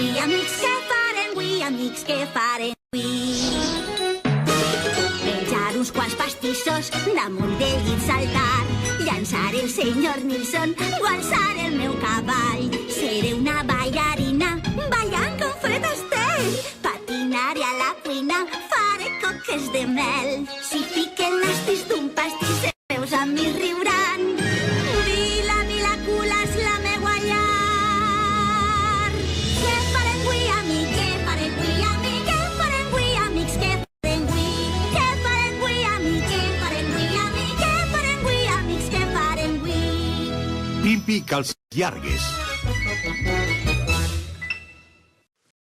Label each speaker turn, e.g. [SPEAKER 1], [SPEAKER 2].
[SPEAKER 1] Ui, amics, què farem? Ui, amics, què farem? Menjar uns quants pastissos, damunt del llit saltar, llançar el senyor Nilsson o alçar el meu cavall. Seré una ballarina, ballant com Fred Astaire. Patinaré a la cuina, faré coques de mel. Si fiquen nastis d'un pastís, els meus amics riuran. Vila, vila, cules, la meua llar. Què farem avui, amic? Què farem avui, amic? Què farem avui, amics? Què farem avui? Què farem avui, amic? Què farem avui, amic? Què farem avui, amics? Què farem avui?
[SPEAKER 2] Pimpi Calçallargues.